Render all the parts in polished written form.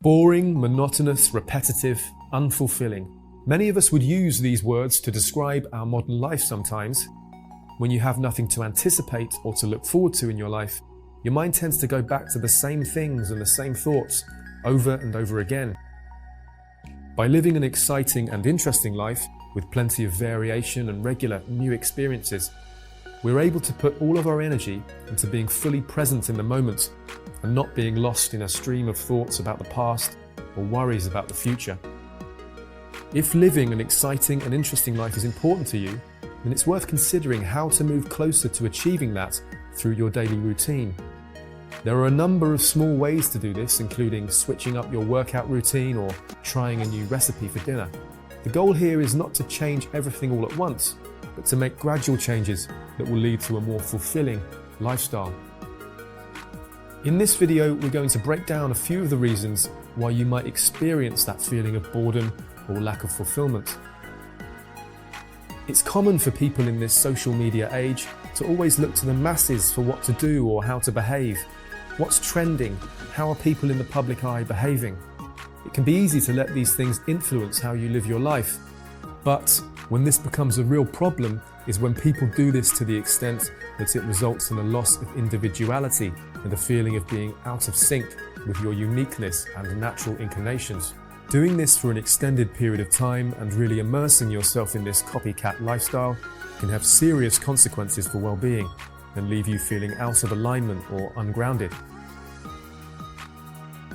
Boring, monotonous, repetitive, unfulfilling. Many of us would use these words to describe our modern life sometimes. When you have nothing to anticipate or to look forward to in your life, your mind tends to go back to the same things and the same thoughts over and over again. By living an exciting and interesting life with plenty of variation and regular new experiences, we're able to put all of our energy into being fully present in the moment and not being lost in a stream of thoughts about the past or worries about the future. If living an exciting and interesting life is important to you, then it's worth considering how to move closer to achieving that through your daily routine. There are a number of small ways to do this, including switching up your workout routine or trying a new recipe for dinner. The goal here is not to change everything all at once, but to make gradual changes that will lead to a more fulfilling lifestyle. In this video, we're going to break down a few of the reasons why you might experience that feeling of boredom or lack of fulfillment. It's common for people in this social media age to always look to the masses for what to do or how to behave. What's trending? How are people in the public eye behaving? It can be easy to let these things influence how you live your life. But when this becomes a real problem is when people do this to the extent that it results in a loss of individuality and a feeling of being out of sync with your uniqueness and natural inclinations. Doing this for an extended period of time and really immersing yourself in this copycat lifestyle can have serious consequences for well-being and leave you feeling out of alignment or ungrounded.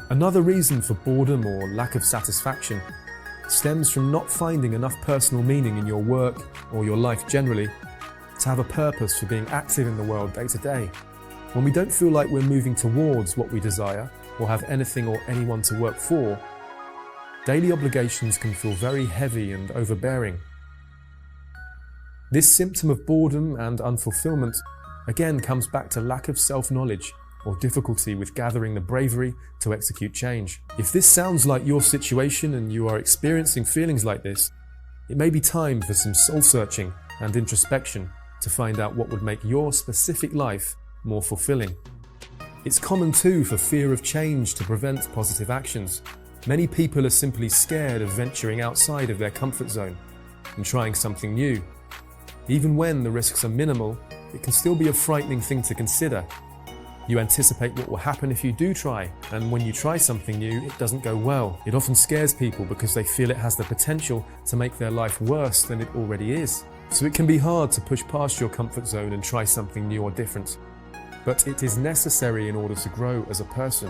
Another reason for boredom or lack of satisfaction stems from not finding enough personal meaning in your work or your life generally to have a purpose for being active in the world day to day. When we don't feel like we're moving towards what we desire or have anything or anyone to work for, daily obligations can feel very heavy and overbearing. This symptom of boredom and unfulfillment again comes back to lack of self-knowledge or difficulty with gathering the bravery to execute change. If this sounds like your situation and you are experiencing feelings like this, it may be time for some soul-searching and introspection to find out what would make your specific life more fulfilling. It's common too for fear of change to prevent positive actions. Many people are simply scared of venturing outside of their comfort zone and trying something new. Even when the risks are minimal, it can still be a frightening thing to consider. You anticipate what will happen if you do try, and when you try something new, it doesn't go well. It often scares people because they feel it has the potential to make their life worse than it already is. So it can be hard to push past your comfort zone and try something new or different. But it is necessary in order to grow as a person.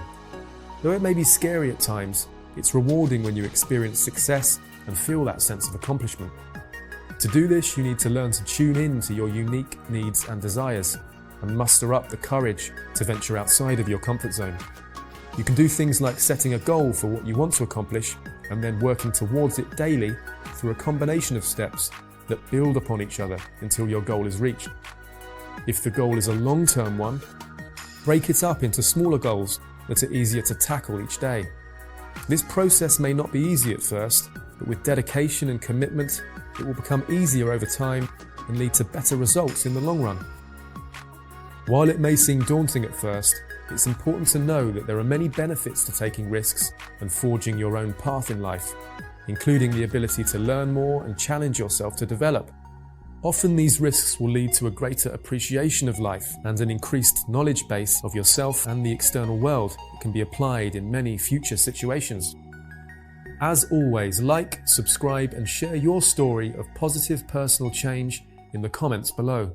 Though it may be scary at times, it's rewarding when you experience success and feel that sense of accomplishment. To do this, you need to learn to tune in to your unique needs and desires and muster up the courage to venture outside of your comfort zone. You can do things like setting a goal for what you want to accomplish and then working towards it daily through a combination of steps that build upon each other until your goal is reached. If the goal is a long-term one, break it up into smaller goals that are easier to tackle each day. This process may not be easy at first, but with dedication and commitment, it will become easier over time and lead to better results in the long run. While it may seem daunting at first, it's important to know that there are many benefits to taking risks and forging your own path in life, including the ability to learn more and challenge yourself to develop. Often these risks will lead to a greater appreciation of life and an increased knowledge base of yourself and the external world that can be applied in many future situations. As always, like, subscribe and share your story of positive personal change in the comments below.